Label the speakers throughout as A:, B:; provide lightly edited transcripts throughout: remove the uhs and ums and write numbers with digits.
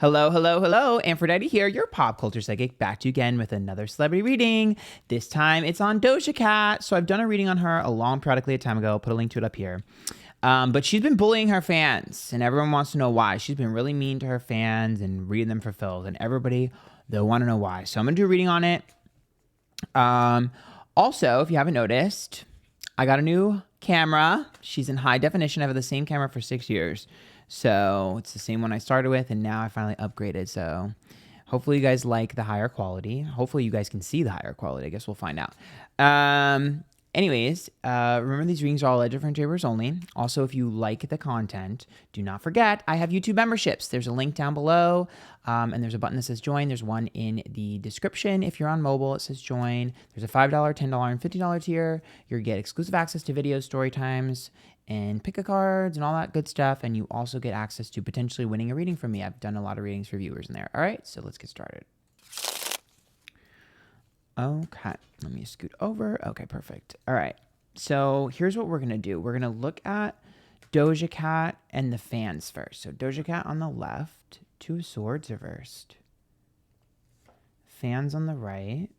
A: Hello, hello, hello. Antphrodite here, your pop culture psychic, back to you again with another celebrity reading. This time it's on Doja Cat. So I've done a reading on her a long, periodically a time ago. I'll put a link to it up here. But she's been bullying her fans, and everyone wants to know why. She's been really mean to her fans and reading them for filth, and everybody, they'll want to know why. So I'm going to do a reading on it. Also, if you haven't noticed, I got a new camera. She's in high definition. I've had the same camera for 6 years. So it's the same one I started with, and now I finally upgraded. So hopefully you guys like the higher quality. Hopefully you guys can see the higher quality. I guess we'll find out. Anyways, remember these readings are all at different J-Words only. Also, if you like the content, do not forget, I have YouTube memberships. There's a link down below, and there's a button that says join. There's one in the description. If you're on mobile, it says join. There's a $5, $10, and $50 tier. You get exclusive access to videos, story times, and pick a cards and all that good stuff. And you also get access to potentially winning a reading from me. I've done a lot of readings for viewers in there. All right, so let's get started. Okay, let me scoot over. Okay, perfect. All right, so here's what we're going to do. We're going to look at Doja Cat and the fans first. So Doja Cat on the left, Two of Swords reversed. Fans on the right.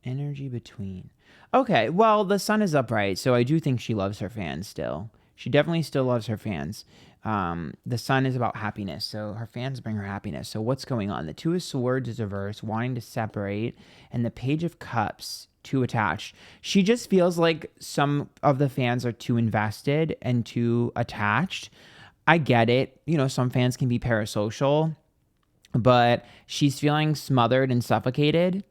A: Energy between. Okay, well, the sun is upright, so I do think she loves her fans still. She definitely still loves her fans. The sun is about happiness, so her fans bring her happiness. So what's going on? The Two of Swords is reversed, wanting to separate, and the Page of Cups, too attached. She just feels like some of the fans are too invested and too attached. I get it. You know, some fans can be parasocial, but she's feeling smothered and suffocated.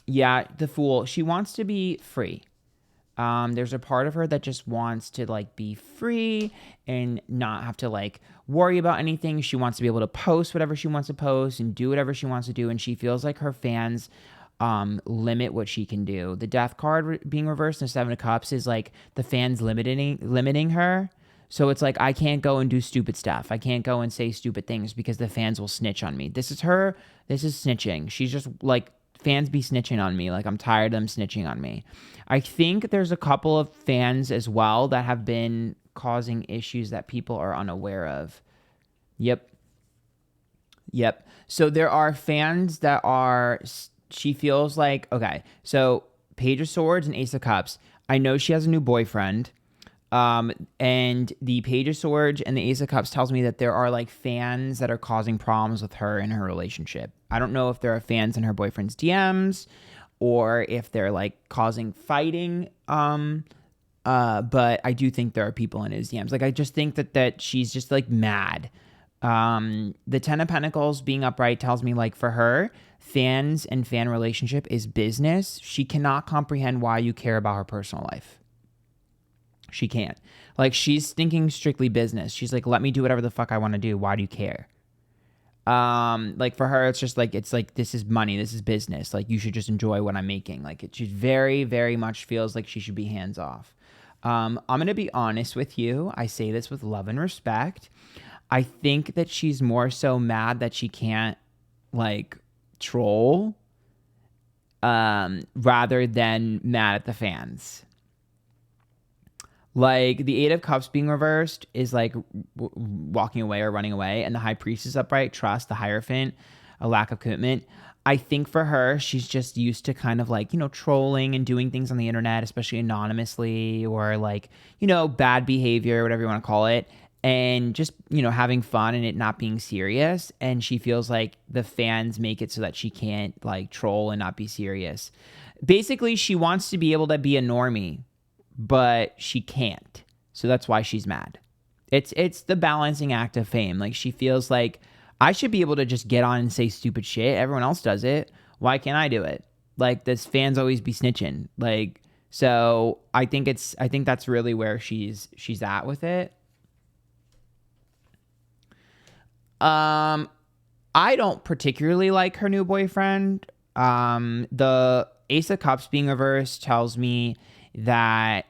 A: Yeah, the Fool. She wants to be free. There's a part of her that just wants to like be free and not have to like worry about anything. She wants to be able to post whatever she wants to post and do whatever she wants to do. And she feels like her fans limit what she can do. The Death card being reversed in the Seven of Cups is like the fans limiting her. So it's like, I can't go and do stupid stuff. I can't go and say stupid things because the fans will snitch on me. This is her. This is snitching. She's just like, fans be snitching on me. Like, I'm tired of them snitching on me. I think there's a couple of fans as well that have been causing issues that people are unaware of. Yep. So there are fans that are, she feels like, okay, so Page of Swords and Ace of Cups. I know she has a new boyfriend. And the Page of Swords and the Ace of Cups tells me that there are like fans that are causing problems with her in her relationship. I don't know if there are fans in her boyfriend's DMs or if they're like causing fighting. But I do think there are people in his DMs. Like, I just think that she's just like mad. The Ten of Pentacles being upright tells me like for her, fans and fan relationship is business. She cannot comprehend why you care about her personal life. She can't. Like, she's thinking strictly business. She's like, let me do whatever the fuck I want to do. Why do you care? Like for her, it's just like, it's like, this is money. This is business. Like, you should just enjoy what I'm making. Like, it just very, very much feels like she should be hands off. I'm going to be honest with you. I say this with love and respect. I think that she's more so mad that she can't like troll, rather than mad at the fans. Like, the Eight of Cups being reversed is like walking away or running away. And the High Priestess upright, trust, the Hierophant, a lack of commitment. I think for her, she's just used to kind of like, you know, trolling and doing things on the internet, especially anonymously, or like, you know, bad behavior, whatever you want to call it. And just, you know, having fun and it not being serious. And she feels like the fans make it so that she can't like troll and not be serious. Basically, she wants to be able to be a normie, but she can't. So that's why she's mad. It's the balancing act of fame. Like, she feels like, I should be able to just get on and say stupid shit. Everyone else does it. Why can't I do it? Like, this fans always be snitching. Like, so I think that's really where she's at with it. I don't particularly like her new boyfriend. The Ace of Cups being reversed tells me that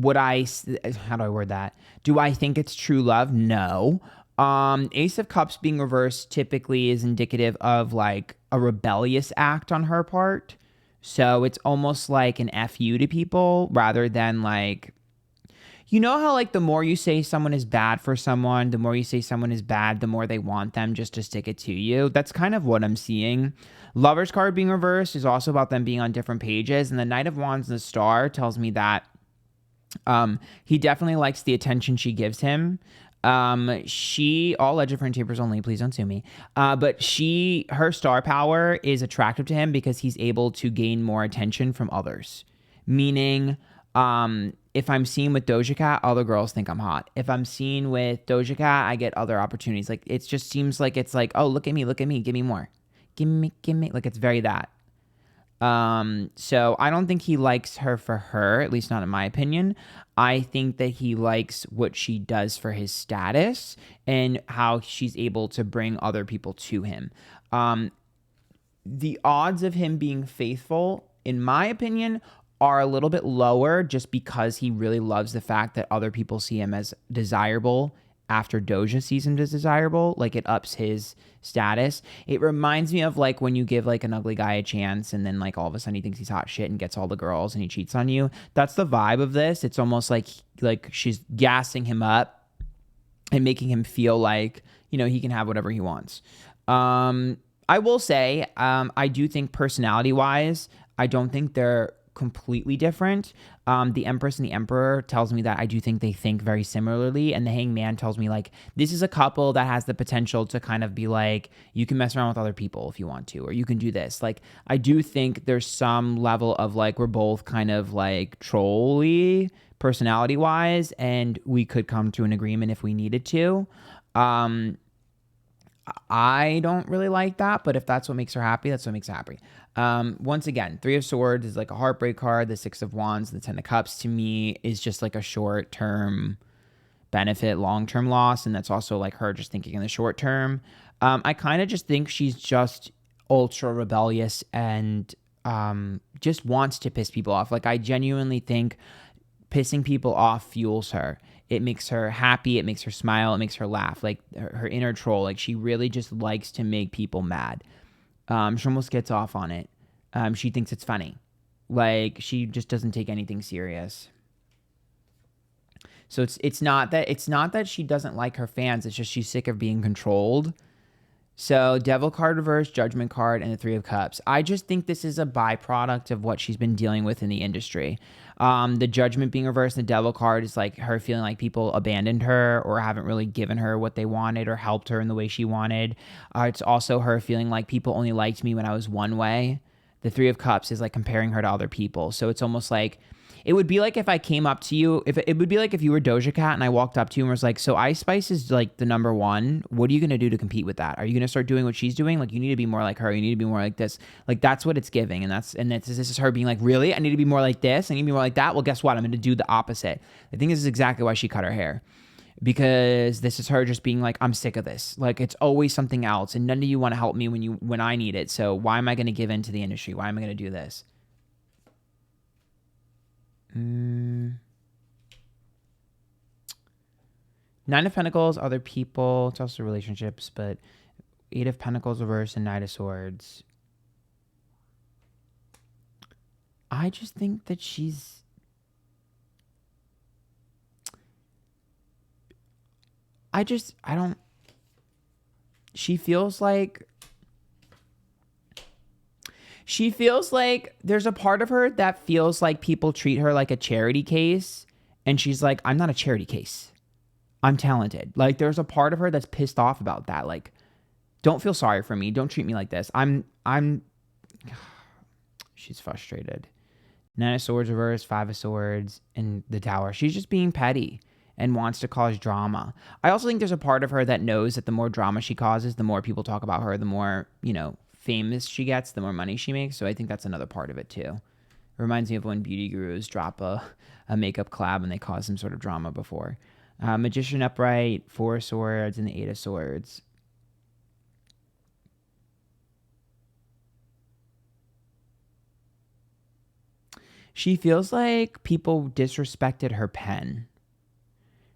A: how do I word that? Do I think it's true love? No. Ace of Cups being reversed typically is indicative of like a rebellious act on her part. So it's almost like an FU to people rather than like, You know how like the more you say someone is bad for someone, the more you say someone is bad, the more they want them just to stick it to you. That's kind of what I'm seeing. Lover's card being reversed is also about them being on different pages. And the Knight of Wands and the Star tells me that he definitely likes the attention she gives him. She, all legend for tapers only, please don't sue me. But her star power is attractive to him because he's able to gain more attention from others. Meaning, if I'm seen with Doja Cat, other girls think I'm hot. If I'm seen with Doja Cat, I get other opportunities. Like, it just seems like it's like, oh, look at me, give me more. Give me. Like, it's very that. So I don't think he likes her for her, at least not in my opinion. I think that he likes what she does for his status and how she's able to bring other people to him. The odds of him being faithful, in my opinion, are a little bit lower just because he really loves the fact that other people see him as desirable after Doja sees him as desirable. Like, it ups his status. It reminds me of like when you give like an ugly guy a chance and then like all of a sudden he thinks he's hot shit and gets all the girls and he cheats on you. That's the vibe of this. It's almost like she's gassing him up and making him feel like, you know, he can have whatever he wants. I will say, I do think personality wise, I don't think they're completely different. The Empress and the Emperor tells me that I do think they think very similarly, and the Hangman tells me like this is a couple that has the potential to kind of be like, you can mess around with other people if you want to, or you can do this. Like, I do think there's some level of like we're both kind of like trolly personality wise, and we could come to an agreement if we needed to. I don't really like that, but if that's what makes her happy, that's what makes her happy. Once again, Three of Swords is like a heartbreak card. The Six of Wands, the Ten of Cups to me is just like a short-term benefit, long-term loss. And that's also like her just thinking in the short term. I kind of just think she's just ultra rebellious and just wants to piss people off. Like, I genuinely think pissing people off fuels her. It makes her happy. It makes her smile. It makes her laugh. Like, her inner troll. Like, she really just likes to make people mad. She almost gets off on it. She thinks it's funny. Like, she just doesn't take anything serious. So it's not that she doesn't like her fans. It's just she's sick of being controlled. So Devil card reversed, Judgment card, and the Three of Cups. I just think this is a byproduct of what she's been dealing with in the industry. The Judgment being reversed, the Devil card is like her feeling like people abandoned her or haven't really given her what they wanted or helped her in the way she wanted. It's also her feeling like people only liked me when I was one way. The Three of Cups is like comparing her to other people. So it's almost like, it would be like if I came up to you, it would be like if you were Doja Cat and I walked up to you and was like, so Ice Spice is like the number one. What are you going to do to compete with that? Are you going to start doing what she's doing? Like, you need to be more like her. You need to be more like this. Like, that's what it's giving. And this is her being like, really? I need to be more like this. I need to be more like that. Well, guess what? I'm going to do the opposite. I think this is exactly why she cut her hair. Because this is her just being like, I'm sick of this. Like, it's always something else. And none of you want to help me when I need it. So why am I going to give in to the industry? Why am I going to do this? Nine of Pentacles, other people. It's also relationships, but Eight of Pentacles reversed and Knight of Swords. I just think that she's... I don't... She feels like there's a part of her that feels like people treat her like a charity case. And she's like, I'm not a charity case. I'm talented. Like, there's a part of her that's pissed off about that. Like, don't feel sorry for me. Don't treat me like this. She's frustrated. Nine of Swords reversed, Five of Swords, and the Tower. She's just being petty and wants to cause drama. I also think there's a part of her that knows that the more drama she causes, the more people talk about her, the more, famous she gets, the more money she makes. So I think that's another part of it too. It reminds me of when beauty gurus drop a makeup collab and they cause some sort of drama before. Magician upright, Four of Swords, and the Eight of Swords. She feels like people disrespected her pen.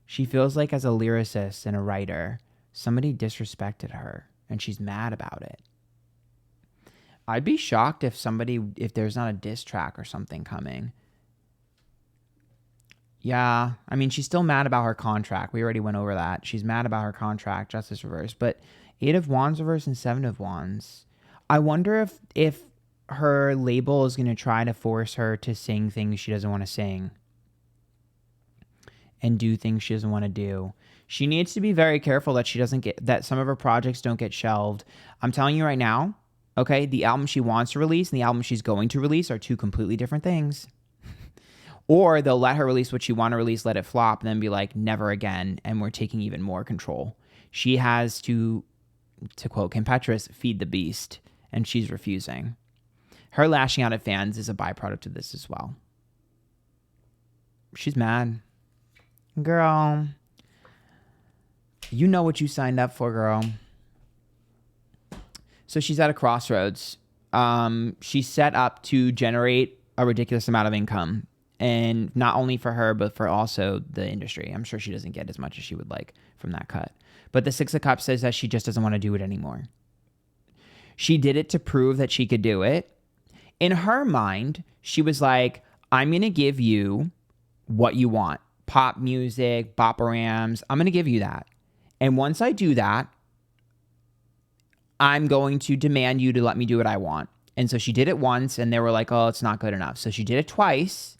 A: She feels like as a lyricist and a writer, somebody disrespected her and she's mad about it. I'd be shocked if there's not a diss track or something coming. Yeah. I mean, she's still mad about her contract. We already went over that. She's mad about her contract, Justice reversed. But Eight of Wands reversed and Seven of Wands. I wonder if her label is going to try to force her to sing things she doesn't want to sing and do things she doesn't want to do. She needs to be very careful that she doesn't get, that some of her projects don't get shelved. I'm telling you right now, okay, the album she wants to release and the album she's going to release are two completely different things. Or they'll let her release what she want to release, let it flop, and then be like, never again, and we're taking even more control. She has to quote Kim Petras, feed the beast, and she's refusing. Her lashing out at fans is a byproduct of this as well. She's mad. Girl, you know what you signed up for, girl. So she's at a crossroads. She's set up to generate a ridiculous amount of income. And not only for her, but for also the industry. I'm sure she doesn't get as much as she would like from that cut. But the Six of Cups says that she just doesn't want to do it anymore. She did it to prove that she could do it. In her mind, she was like, I'm going to give you what you want. Pop music, boporams. I'm going to give you that. And once I do that, I'm going to demand you to let me do what I want. And so she did it once, and they were like, oh, it's not good enough. So she did it twice.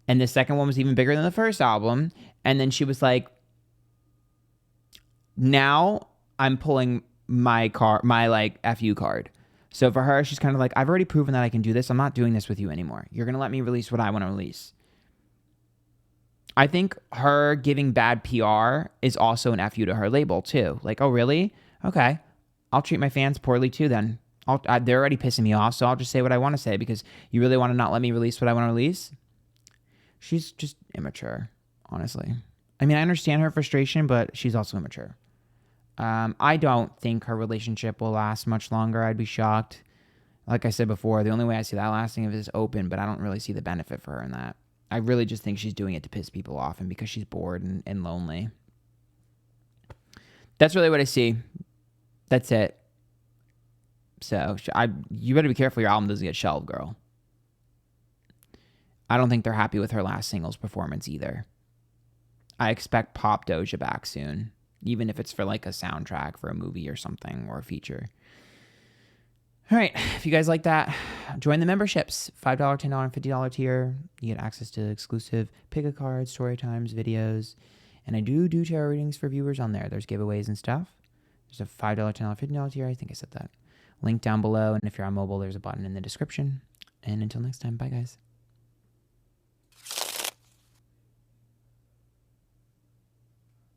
A: And the second one was even bigger than the first album. And then she was like, now I'm pulling my like FU card. So for her, she's kind of like, I've already proven that I can do this. I'm not doing this with you anymore. You're going to let me release what I want to release. I think her giving bad PR is also an FU to her label too. Like, oh, really? Okay. I'll treat my fans poorly too then. They're already pissing me off, so I'll just say what I want to say because you really want to not let me release what I want to release? She's just immature, honestly. I mean, I understand her frustration, but she's also immature. I don't think her relationship will last much longer. I'd be shocked. Like I said before, the only way I see that lasting is open, but I don't really see the benefit for her in that. I really just think she's doing it to piss people off and because she's bored and lonely. That's really what I see. That's it. So you better be careful your album doesn't get shelved, girl. I don't think they're happy with her last singles performance either. I expect Pop Doja back soon, even if it's for like a soundtrack for a movie or something or a feature. All right, if you guys like that, join the memberships. $5, $10, and $50 tier. You get access to exclusive pick-a-cards, story times, videos. And I do tarot readings for viewers on there. There's giveaways and stuff. There's a $5, $10, $50 tier. I think I said that. Link down below. And if you're on mobile, there's a button in the description. And until next time, bye, guys.